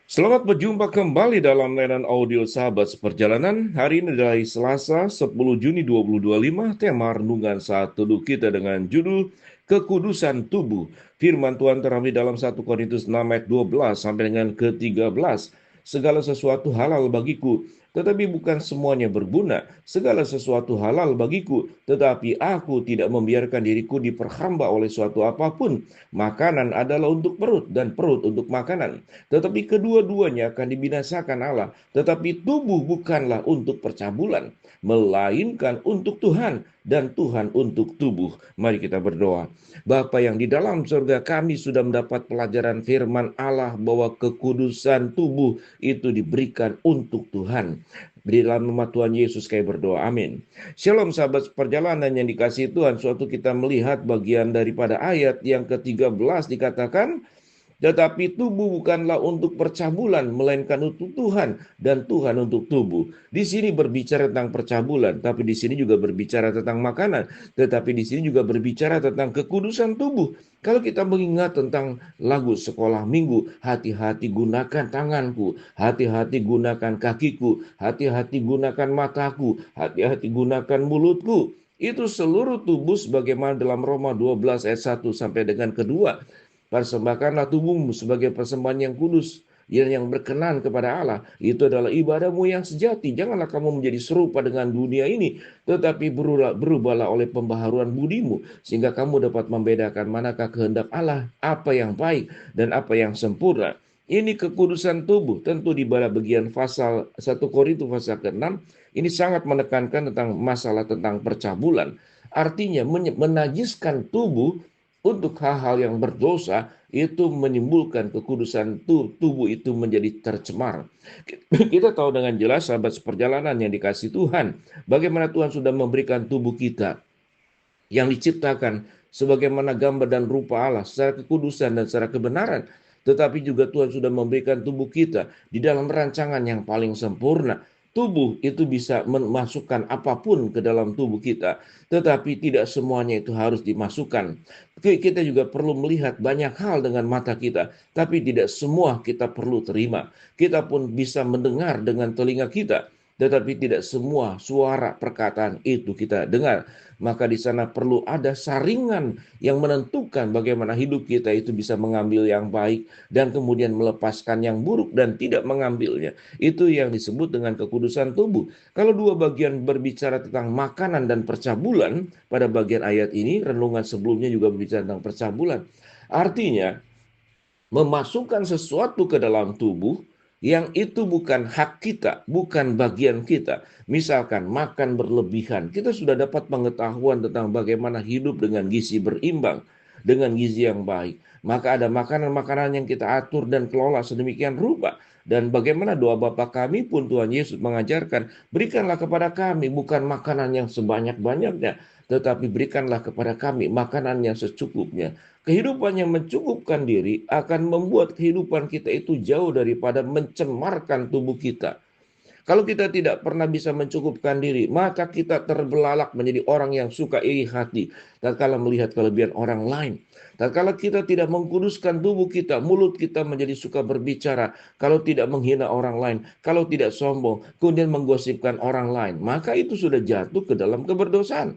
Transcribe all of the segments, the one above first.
Selamat berjumpa kembali dalam layanan audio Sahabat Seperjalanan. Hari ini adalah Selasa 10 Juni 2025. Tema renungan saat teduh kita dengan judul Kekudusan Tubuh. Firman Tuhan terambil dalam 1 Korintus 6 ayat 12 sampai dengan ke-13. Segala sesuatu halal bagiku, tetapi bukan semuanya berguna. Segala sesuatu halal bagiku, tetapi aku tidak membiarkan diriku diperhamba oleh suatu apapun. Makanan adalah untuk perut dan perut untuk makanan. Tetapi kedua-duanya akan dibinasakan Allah. Tetapi tubuh bukanlah untuk percabulan, melainkan untuk Tuhan, dan Tuhan untuk tubuh. Mari kita berdoa. Bapa yang di dalam surga, kami sudah mendapat pelajaran firman Allah bahwa kekudusan tubuh itu diberikan untuk Tuhan. Di dalam nama Tuhan Yesus kami berdoa. Amin. Shalom sahabat perjalanan yang dikasihi Tuhan. Suatu kita melihat bagian daripada ayat yang ke-13 dikatakan, tetapi tubuh bukanlah untuk percabulan, melainkan untuk Tuhan, dan Tuhan untuk tubuh. Di sini berbicara tentang percabulan, tapi di sini juga berbicara tentang makanan, tetapi di sini juga berbicara tentang kekudusan tubuh. Kalau kita mengingat tentang lagu sekolah minggu, hati-hati gunakan tanganku, hati-hati gunakan kakiku, hati-hati gunakan mataku, hati-hati gunakan mulutku. Itu seluruh tubuh sebagaimana dalam Roma 12 ayat 1 sampai dengan kedua. Persembahkanlah tubuhmu sebagai persembahan yang kudus, yang berkenan kepada Allah. Itu adalah ibadahmu yang sejati. Janganlah kamu menjadi serupa dengan dunia ini, tetapi berubahlah oleh pembaharuan budimu, sehingga kamu dapat membedakan manakah kehendak Allah, apa yang baik dan apa yang sempurna. Ini kekudusan tubuh. Tentu di pada bagian pasal 1 Korintus pasal ke-6, ini sangat menekankan tentang masalah tentang percabulan. Artinya menajiskan tubuh untuk hal-hal yang berdosa itu menimbulkan kekudusan tubuh itu menjadi tercemar. Kita tahu dengan jelas sahabat seperjalanan yang dikasihi Tuhan, bagaimana Tuhan sudah memberikan tubuh kita yang diciptakan sebagaimana gambar dan rupa Allah secara kekudusan dan secara kebenaran. Tetapi juga Tuhan sudah memberikan tubuh kita di dalam rancangan yang paling sempurna. Tubuh itu bisa memasukkan apapun ke dalam tubuh kita, tetapi tidak semuanya itu harus dimasukkan. Kita juga perlu melihat banyak hal dengan mata kita, tapi tidak semua kita perlu terima. Kita pun bisa mendengar dengan telinga kita, tetapi tidak semua suara perkataan itu kita dengar. Maka di sana perlu ada saringan yang menentukan bagaimana hidup kita itu bisa mengambil yang baik dan kemudian melepaskan yang buruk dan tidak mengambilnya. Itu yang disebut dengan kekudusan tubuh. Kalau dua bagian berbicara tentang makanan dan percabulan, pada bagian ayat ini, renungan sebelumnya juga berbicara tentang percabulan. Artinya, memasukkan sesuatu ke dalam tubuh yang itu bukan hak kita, bukan bagian kita. Misalkan makan berlebihan, kita sudah dapat pengetahuan tentang bagaimana hidup dengan gizi berimbang, dengan gizi yang baik. Maka ada makanan-makanan yang kita atur dan kelola sedemikian rupa. Dan bagaimana doa Bapa kami pun Tuhan Yesus mengajarkan, berikanlah kepada kami bukan makanan yang sebanyak-banyaknya, tetapi berikanlah kepada kami makanan yang secukupnya. Kehidupan yang mencukupkan diri akan membuat kehidupan kita itu jauh daripada mencemarkan tubuh kita. Kalau kita tidak pernah bisa mencukupkan diri, maka kita terbelalak menjadi orang yang suka iri hati tatkala melihat kelebihan orang lain. Tatkala kita tidak mengkuduskan tubuh kita, mulut kita menjadi suka berbicara, kalau tidak menghina orang lain, kalau tidak sombong, kemudian menggosipkan orang lain, maka itu sudah jatuh ke dalam keberdosaan.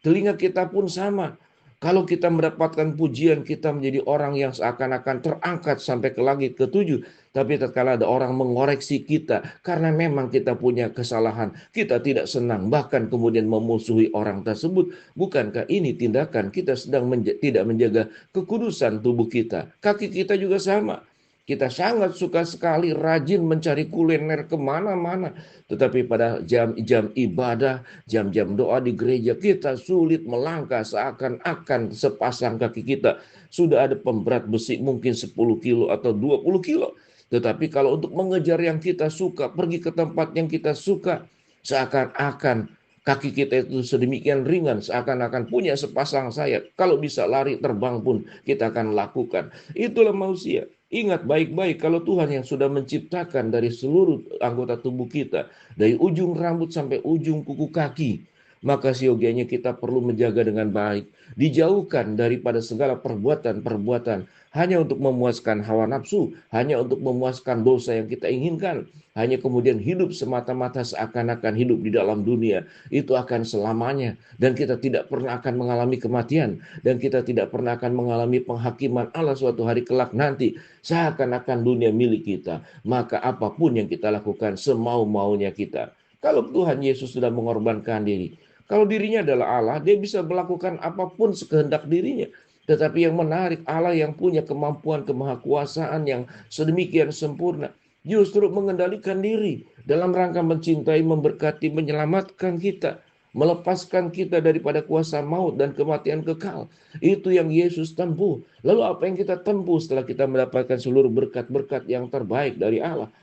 Telinga kita pun sama. Kalau kita mendapatkan pujian, kita menjadi orang yang seakan-akan terangkat sampai ke langit ketujuh. Tapi tatkala ada orang mengoreksi kita, karena memang kita punya kesalahan, kita tidak senang, bahkan kemudian memusuhi orang tersebut. Bukankah ini tindakan kita sedang tidak menjaga kekudusan tubuh kita? Kaki kita juga sama. Kita sangat suka sekali rajin mencari kuliner kemana-mana. Tetapi pada jam-jam ibadah, jam-jam doa di gereja, kita sulit melangkah seakan-akan sepasang kaki kita sudah ada pemberat besi mungkin 10 kilo atau 20 kilo. Tetapi kalau untuk mengejar yang kita suka, pergi ke tempat yang kita suka, seakan-akan kaki kita itu sedemikian ringan, seakan-akan punya sepasang sayap. Kalau bisa lari terbang pun kita akan lakukan. Itulah manusia. Ingat baik-baik kalau Tuhan yang sudah menciptakan dari seluruh anggota tubuh kita, dari ujung rambut sampai ujung kuku kaki, maka siogianya kita perlu menjaga dengan baik, dijauhkan daripada segala perbuatan-perbuatan hanya untuk memuaskan hawa nafsu, hanya untuk memuaskan dosa yang kita inginkan, hanya kemudian hidup semata-mata seakan-akan hidup di dalam dunia itu akan selamanya, dan kita tidak pernah akan mengalami kematian, dan kita tidak pernah akan mengalami penghakiman Allah suatu hari kelak nanti, seakan-akan dunia milik kita. Maka apapun yang kita lakukan semau-maunya kita. Kalau Tuhan Yesus sudah mengorbankan diri, kalau dirinya adalah Allah, dia bisa melakukan apapun sekehendak dirinya. Tetapi yang menarik, Allah yang punya kemampuan kemahakuasaan yang sedemikian sempurna, justru mengendalikan diri dalam rangka mencintai, memberkati, menyelamatkan kita, melepaskan kita daripada kuasa maut dan kematian kekal. Itu yang Yesus tempuh. Lalu apa yang kita tempuh setelah kita mendapatkan seluruh berkat-berkat yang terbaik dari Allah?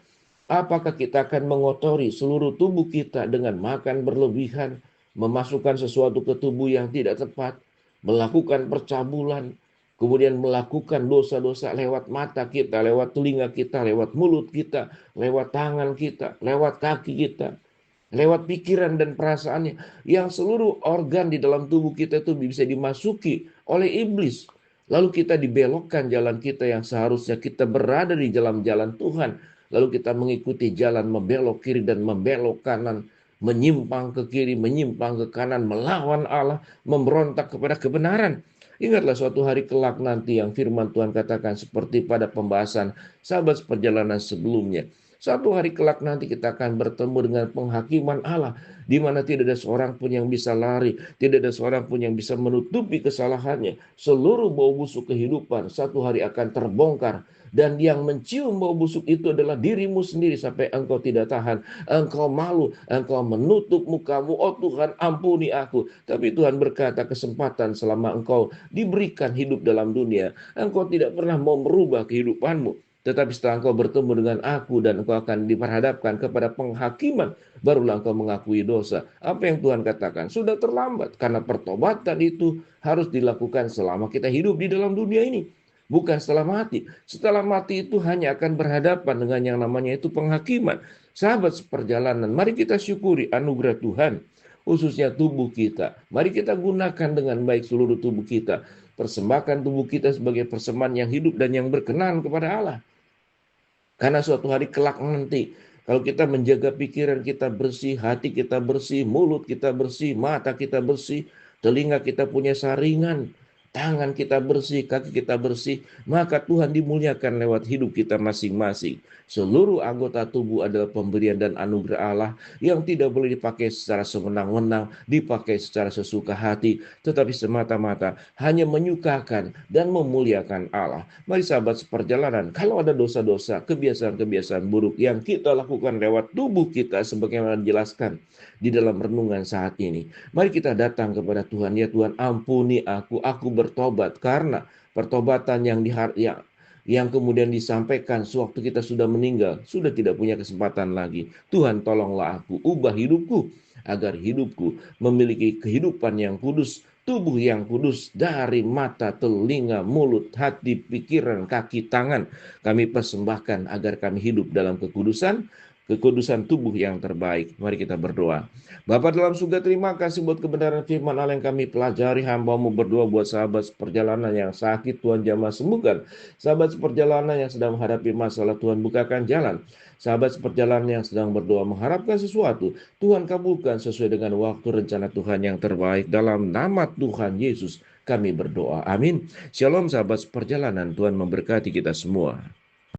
Apakah kita akan mengotori seluruh tubuh kita dengan makan berlebihan, memasukkan sesuatu ke tubuh yang tidak tepat, melakukan percabulan, kemudian melakukan dosa-dosa lewat mata kita, lewat telinga kita, lewat mulut kita, lewat tangan kita, lewat kaki kita, lewat pikiran dan perasaannya, yang seluruh organ di dalam tubuh kita itu bisa dimasuki oleh iblis. Lalu kita dibelokkan jalan kita yang seharusnya kita berada di dalam jalan Tuhan. Lalu kita mengikuti jalan membelok kiri dan membelok kanan, menyimpang ke kiri, menyimpang ke kanan, melawan Allah, memberontak kepada kebenaran. Ingatlah suatu hari kelak nanti yang firman Tuhan katakan seperti pada pembahasan sahabat perjalanan sebelumnya. Satu hari kelak nanti kita akan bertemu dengan penghakiman Allah, di mana tidak ada seorang pun yang bisa lari, tidak ada seorang pun yang bisa menutupi kesalahannya. Seluruh bau busuk kehidupan satu hari akan terbongkar. Dan yang mencium bau busuk itu adalah dirimu sendiri sampai engkau tidak tahan. Engkau malu, engkau menutup mukamu. Oh Tuhan, ampuni aku. Tapi Tuhan berkata, kesempatan selama engkau diberikan hidup dalam dunia, engkau tidak pernah mau merubah kehidupanmu. Tetapi setelah engkau bertemu dengan aku dan engkau akan diperhadapkan kepada penghakiman, barulah engkau mengakui dosa. Apa yang Tuhan katakan? Sudah terlambat, karena pertobatan itu harus dilakukan selama kita hidup di dalam dunia ini. Bukan setelah mati. Setelah mati itu hanya akan berhadapan dengan yang namanya itu penghakiman. Sahabat seperjalanan, mari kita syukuri anugerah Tuhan, khususnya tubuh kita. Mari kita gunakan dengan baik seluruh tubuh kita. Persembahkan tubuh kita sebagai persembahan yang hidup dan yang berkenan kepada Allah. Karena suatu hari kelak nanti, kalau kita menjaga pikiran kita bersih, hati kita bersih, mulut kita bersih, mata kita bersih, telinga kita punya saringan, tangan kita bersih, kaki kita bersih, maka Tuhan dimuliakan lewat hidup kita masing-masing. Seluruh anggota tubuh adalah pemberian dan anugerah Allah yang tidak boleh dipakai secara sewenang-wenang, dipakai secara sesuka hati, tetapi semata-mata hanya menyukakan dan memuliakan Allah. Mari sahabat seperjalanan, kalau ada dosa-dosa, kebiasaan-kebiasaan buruk yang kita lakukan lewat tubuh kita sebagaimana dijelaskan di dalam renungan saat ini, mari kita datang kepada Tuhan. Ya Tuhan, ampuni aku bertobat, karena pertobatan yang kemudian disampaikan sewaktu kita sudah meninggal, sudah tidak punya kesempatan lagi. Tuhan, tolonglah aku, ubah hidupku, agar hidupku memiliki kehidupan yang kudus, tubuh yang kudus, dari mata, telinga, mulut, hati, pikiran, kaki, tangan. Kami persembahkan agar kami hidup dalam kekudusan tubuh yang terbaik. Mari kita berdoa. Bapa dalam surga, terima kasih buat kebenaran firman Allah yang kami pelajari. Hamba-Mu berdoa buat sahabat seperjalanan yang sakit, Tuhan jamah sembuhkan. Sahabat seperjalanan yang sedang menghadapi masalah, Tuhan bukakan jalan. Sahabat seperjalanan yang sedang berdoa mengharapkan sesuatu, Tuhan kabulkan sesuai dengan waktu rencana Tuhan yang terbaik. Dalam nama Tuhan Yesus kami berdoa. Amin. Shalom sahabat seperjalanan, Tuhan memberkati kita semua.